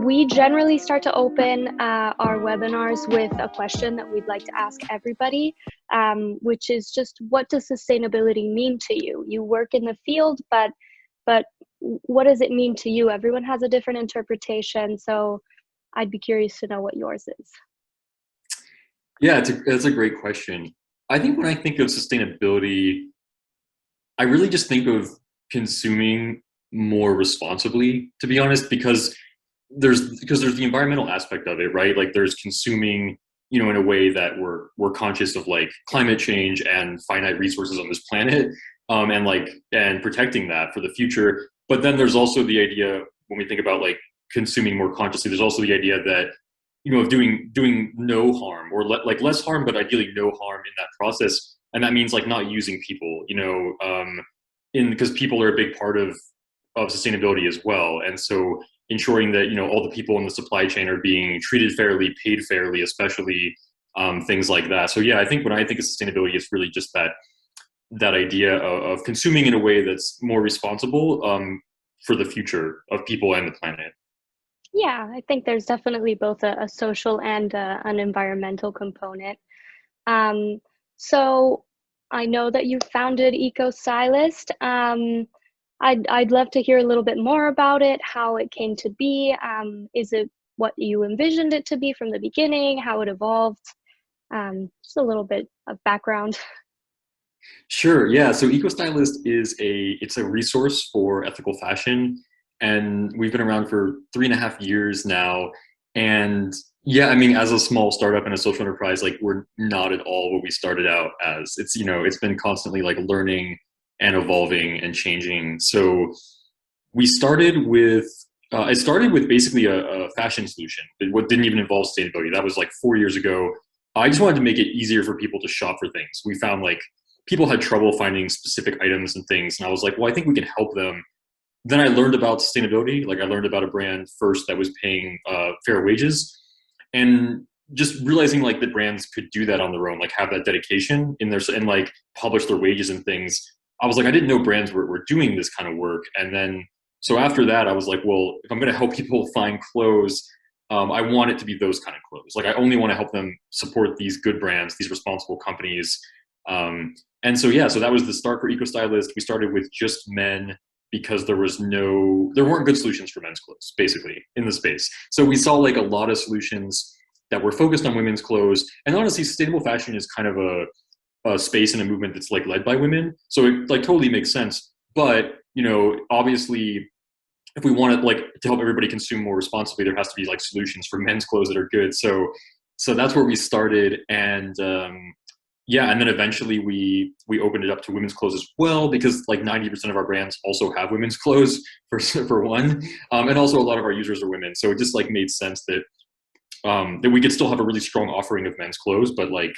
We generally start to open our webinars with a question that we'd like to ask everybody, which is just, what does sustainability mean to you? You work in the field, but what does it mean to you? Everyone has a different interpretation, so I'd be curious to know what yours is. Yeah, that's a great question. I think when I think of sustainability, I really just think of consuming more responsibly, to be honest, because there's the environmental aspect of it, right? Like there's consuming, in a way that we're conscious of like climate change and finite resources on this planet, and protecting that for the future. But then there's also the idea, when we think about like consuming more consciously, there's also the idea that of doing no harm, or like less harm, but ideally no harm in that process. And that means like not using people, because people are a big part of sustainability as well. And so ensuring that all the people in the supply chain are being treated fairly, paid fairly, especially things like that. So yeah, I think when I think of sustainability, it's really just that idea of consuming in a way that's more responsible for the future of people and the planet. Yeah, I think there's definitely both a social and an environmental component. So I know that you founded Eco Stylist. I'd love to hear a little bit more about it, how it came to be. Is it what you envisioned it to be from the beginning, how it evolved? Just a little bit of background. Sure. Yeah. So Eco Stylist it's a resource for ethical fashion, and we've been around for 3.5 years now. And yeah, I mean, as a small startup and a social enterprise, like we're not at all what we started out as. It's been constantly like learning and evolving and changing. So we started with it started with basically a fashion solution. What didn't even involve sustainability. That was like 4 years ago. I just wanted to make it easier for people to shop for things. We found like people had trouble finding specific items and things, and I was like, well, I think we can help them. Then I learned about sustainability. Like I learned about a brand first that was paying fair wages, and just realizing like that brands could do that on their own, like have that dedication in their, and like publish their wages and things. I was like, I didn't know brands were doing this kind of work. And then, so after that, I was like, well, if I'm going to help people find clothes, I want it to be those kind of clothes. Like I only want to help them support these good brands, these responsible companies. And so, yeah, so that was the start for Eco Stylist. We started with just men because there weren't good solutions for men's clothes, basically, in the space. So we saw like a lot of solutions that were focused on women's clothes. And honestly, sustainable fashion is kind of a space and a movement that's like led by women. So it like totally makes sense. But, obviously, if we want to like to help everybody consume more responsibly, there has to be like solutions for men's clothes that are good. So that's where we started. And yeah, and then eventually we opened it up to women's clothes as well, because like 90% of our brands also have women's clothes for one, and also a lot of our users are women. So it just like made sense that that we could still have a really strong offering of men's clothes, but like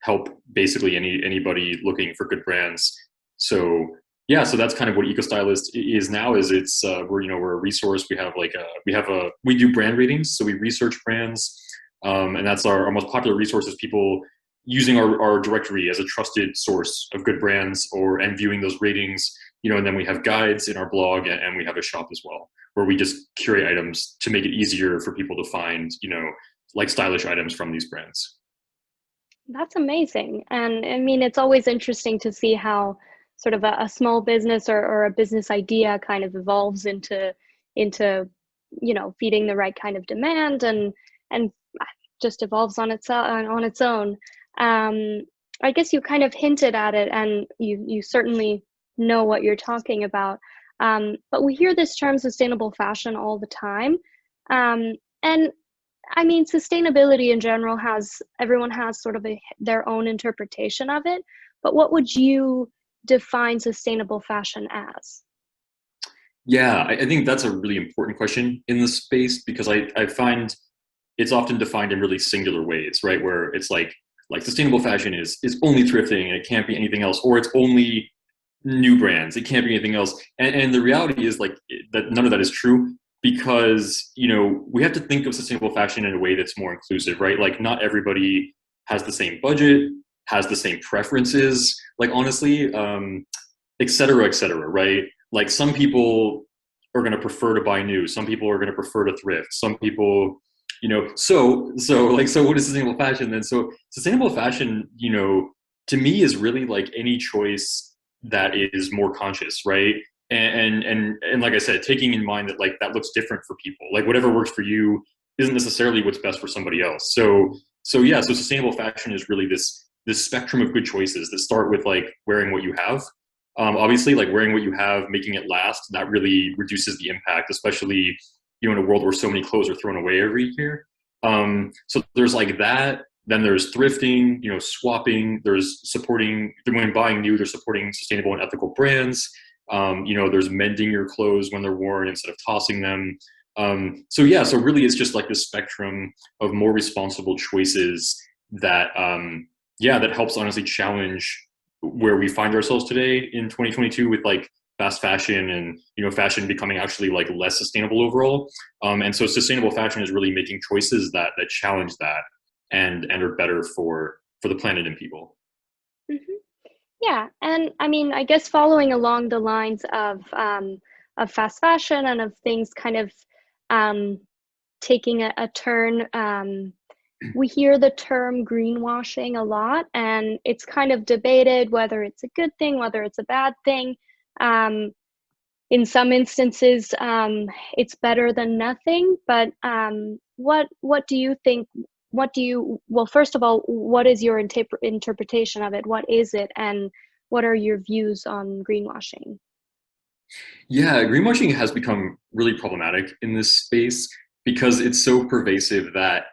help basically anybody looking for good brands. So yeah, so that's kind of what Eco Stylist is now. Is it's we're a resource. We have like we do brand ratings, so we research brands, and that's our most popular resource is people using our directory as a trusted source of good brands, and viewing those ratings, and then we have guides in our blog, and we have a shop as well, where we just curate items to make it easier for people to find, like stylish items from these brands. That's amazing. And I mean, it's always interesting to see how sort of a small business or a business idea kind of evolves into feeding the right kind of demand and just evolves on its own. I guess you kind of hinted at it, and you certainly know what you're talking about. But we hear this term sustainable fashion all the time. And I mean, sustainability in general everyone has sort of their own interpretation of it. But what would you define sustainable fashion as? Yeah, I think that's a really important question in this space, because I find it's often defined in really singular ways, right? Where it's like sustainable fashion is only thrifting and it can't be anything else, or it's only new brands, it can't be anything else. And the reality is like that none of that is true, because we have to think of sustainable fashion in a way that's more inclusive, right? Like not everybody has the same budget, has the same preferences, like honestly, et cetera, right? Like some people are going to prefer to buy new. Some people are going to prefer to thrift. Some people, so what is sustainable fashion then? So sustainable fashion, to me is really like any choice that is more conscious, right? And like I said, taking in mind that like that looks different for people. Like whatever works for you isn't necessarily what's best for somebody else. So sustainable fashion is really this spectrum of good choices that start with like wearing what you have. Obviously, like wearing what you have, making it last, that really reduces the impact, especially in a world where so many clothes are thrown away every year. So there's like that. Then there's thrifting, swapping. There's supporting when buying new. They're supporting sustainable and ethical brands. There's mending your clothes when they're worn instead of tossing them. So really, it's just like this spectrum of more responsible choices that that helps honestly challenge where we find ourselves today in 2022 with like fast fashion and fashion becoming actually like less sustainable overall. And so sustainable fashion is really making choices that challenge that and are better for the planet and people. Hmm. Yeah, and I mean, I guess following along the lines of fast fashion and of things kind of um, taking a turn. We hear the term greenwashing a lot, and it's kind of debated whether it's a good thing, whether it's a bad thing. Um, in some instances, it's better than nothing. But what do you think? Well, first of all, what is your interpretation of it? What is it, and what are your views on greenwashing? Yeah, greenwashing has become really problematic in this space because it's so pervasive that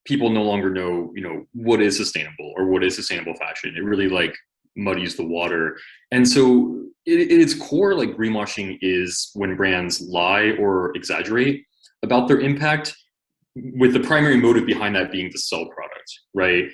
people no longer know, what is sustainable or what is sustainable fashion. It really like muddies the water. And so at its core, like greenwashing is when brands lie or exaggerate about their impact with the primary motive behind that being to sell product, right?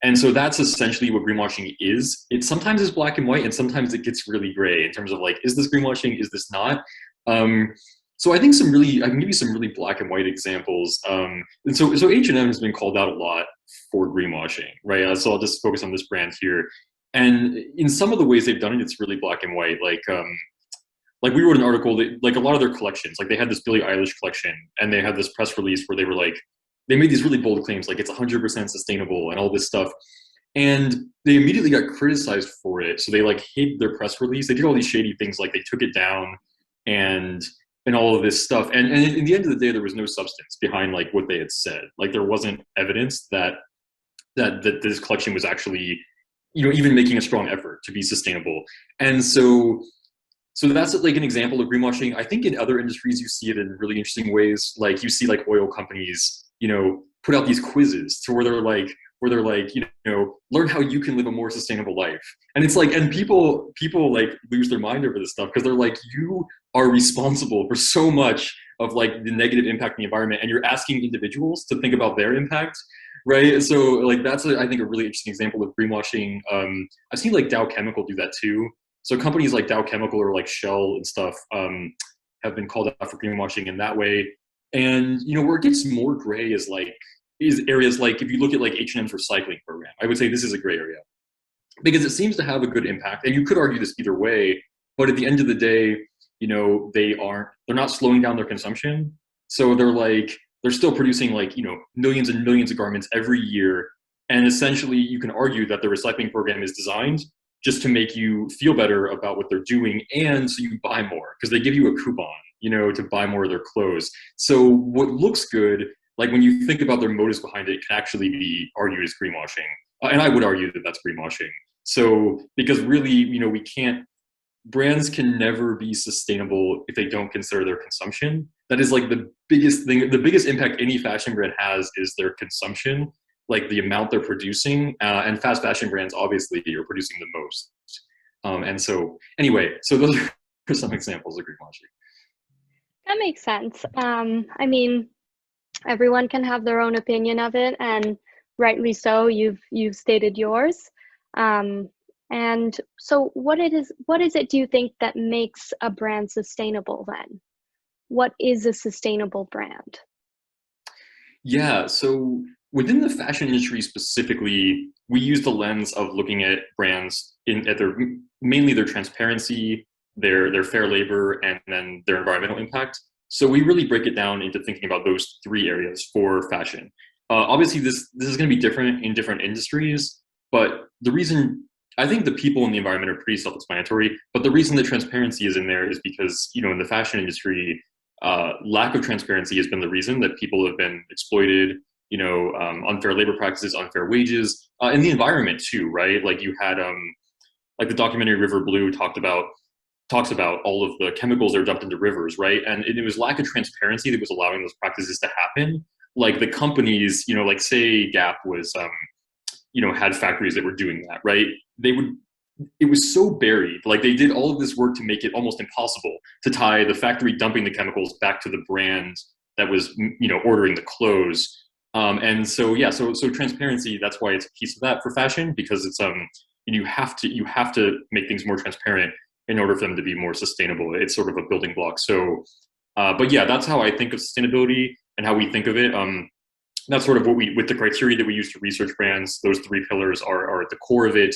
And so that's essentially what greenwashing is. It sometimes is black and white, and sometimes it gets really gray in terms of like, is this greenwashing? Is this not? Um, so I think I can give you some really black and white examples. And so H&M has been called out a lot for greenwashing, right? So I'll just focus on this brand here. And in some of the ways they've done it, it's really black and white. Like we wrote an article that like a lot of their collections, like they had this Billie Eilish collection, and they had this press release where they were like, they made these really bold claims, like it's 100% sustainable and all this stuff. And they immediately got criticized for it. So they like hid their press release. They did all these shady things, like they took it down and all of this stuff. And in the end of the day, there was no substance behind like what they had said. Like there wasn't evidence that this collection was actually, even making a strong effort to be sustainable. And so that's like an example of greenwashing. I think in other industries you see it in really interesting ways. Like you see like oil companies, put out these quizzes to where they're like, learn how you can live a more sustainable life. And it's like, and people like lose their mind over this stuff because they're like, you are responsible for so much of like the negative impact in the environment, and you're asking individuals to think about their impact, right? So like that's I think a really interesting example of greenwashing. I've seen like Dow Chemical do that too. So companies like Dow Chemical or like Shell and stuff have been called out for greenwashing in that way. And where it gets more gray is areas like if you look at like H&M's recycling program. I would say this is a gray area because it seems to have a good impact. And you could argue this either way, but at the end of the day, they're not slowing down their consumption. So they're still producing like, millions and millions of garments every year. And essentially you can argue that the recycling program is designed just to make you feel better about what they're doing, and so you buy more because they give you a coupon, to buy more of their clothes. So what looks good, like when you think about their motives behind it, can actually be argued as greenwashing. And I would argue that that's greenwashing. So because really, brands can never be sustainable if they don't consider their consumption. That is like the biggest thing, the biggest impact any fashion brand has is their consumption, like the amount they're producing. And fast fashion brands obviously are producing the most. And so anyway, so those are some examples of greenwashing. That makes sense. I mean, everyone can have their own opinion of it, and rightly so. You've stated yours. Um, and so what is it do you think that makes a brand sustainable then? What is a sustainable brand? Yeah, so within the fashion industry specifically, we use the lens of looking at brands at their mainly their transparency, their fair labor, and then their environmental impact. So we really break it down into thinking about those three areas for fashion. Obviously, this is going to be different in different industries, but the reason I think the people and the environment are pretty self-explanatory. But the reason the transparency is in there is because in the fashion industry, lack of transparency has been the reason that people have been exploited. Unfair labor practices, unfair wages, in the environment too, right? Like you had like the documentary River Blue talks about all of the chemicals that are dumped into rivers, right? And it was lack of transparency that was allowing those practices to happen. Like the companies, like say Gap was, had factories that were doing that, right? They would, it was so buried. Like they did all of this work to make it almost impossible to tie the factory dumping the chemicals back to the brand that was, ordering the clothes. And so, yeah, so transparency, that's why it's a piece of that for fashion, because it's, you have to make things more transparent in order for them to be more sustainable. It's sort of a building block. So, but yeah, that's how I think of sustainability and how we think of it. That's sort of what with the criteria that we use to research brands. Those three pillars are at the core of it.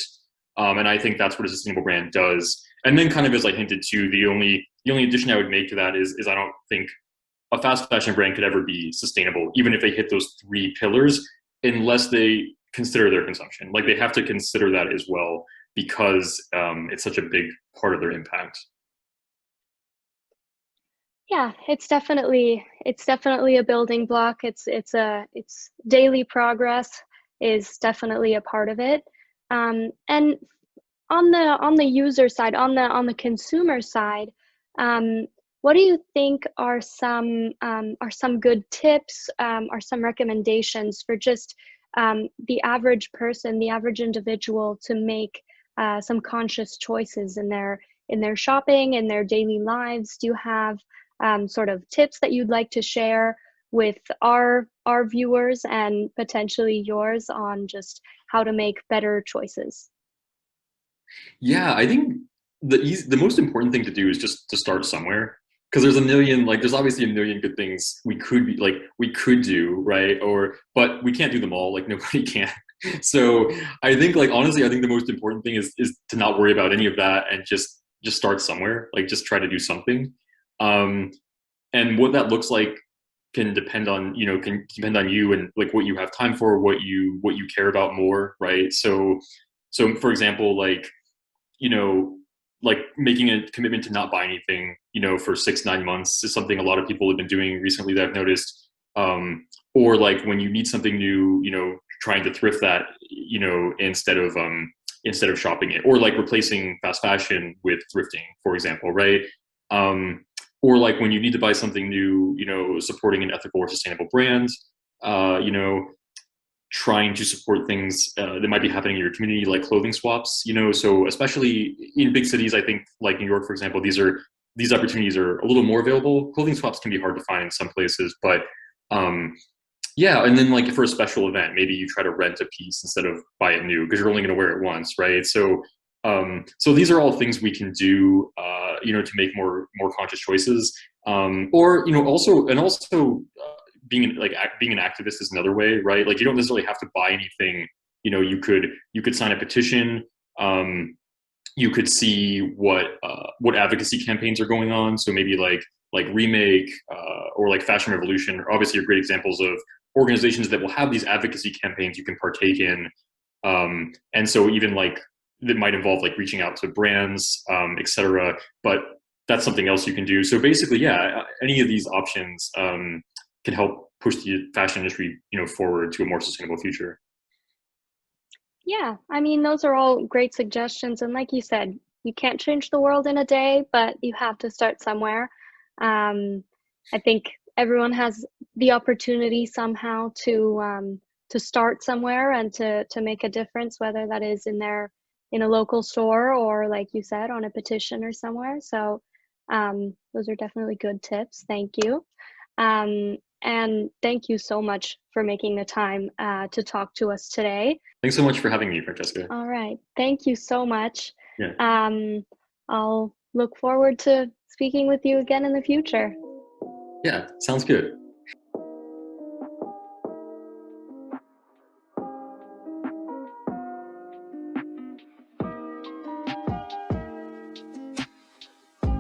And I think that's what a sustainable brand does. And then kind of as I hinted to, the only addition I would make to that is I don't think a fast fashion brand could ever be sustainable, even if they hit those three pillars, unless they consider their consumption. Like they have to consider that as well, because it's such a big part of their impact. Yeah, it's definitely a building block. It's daily progress is definitely a part of it. And on the user side, on the consumer side, um, what do you think are some good tips, are some recommendations for just the average person, the average individual to make some conscious choices in their shopping, in their daily lives? Do you have sort of tips that you'd like to share with our viewers and potentially yours on just how to make better choices? Yeah, I think the most important thing to do is just to start somewhere, because there's obviously a million good things we could do, right? But we can't do them all. Like nobody can. So I think honestly, I think the most important thing is to not worry about any of that and just start somewhere. Like just try to do something. Um, and what that looks like can depend on you and like what you have time for, what you care about more, right? So for example, you know, like making a commitment to not buy anything, for 6, 9 months is something a lot of people have been doing recently that I've noticed. Or like when you need something new, trying to thrift that, instead of shopping it, or like replacing fast fashion with thrifting, for example, right? Or like when you need to buy something new, supporting an ethical or sustainable brand, uh, you know, trying to support things that might be happening in your community, like clothing swaps. So especially in big cities, I think like New York, for example, these opportunities are a little more available. Clothing swaps can be hard to find in some places, but um, yeah. And then like for a special event, maybe you try to rent a piece instead of buy it new because you're only going to wear it once, right? So these are all things we can do, to make more conscious choices. Or being an activist is another way, right? Like you don't necessarily have to buy anything. You could sign a petition. You could see what advocacy campaigns are going on. So maybe like Remake, or like Fashion Revolution are obviously are great examples of organizations that will have these advocacy campaigns you can partake in. And so even like that might involve like reaching out to brands, etc. But that's something else you can do. So basically, yeah, any of these options can help push the fashion industry, forward to a more sustainable future. Yeah, I mean, those are all great suggestions. And like you said, you can't change the world in a day, but you have to start somewhere. Um, I think everyone has the opportunity somehow to start somewhere and to make a difference, whether that is in a local store or like you said, on a petition or somewhere. So those are definitely good tips. Thank you. And thank you so much for making the time to talk to us today. Thanks so much for having me, Francesca. All right. Thank you so much. Yeah. I'll look forward to speaking with you again in the future. Yeah, sounds good.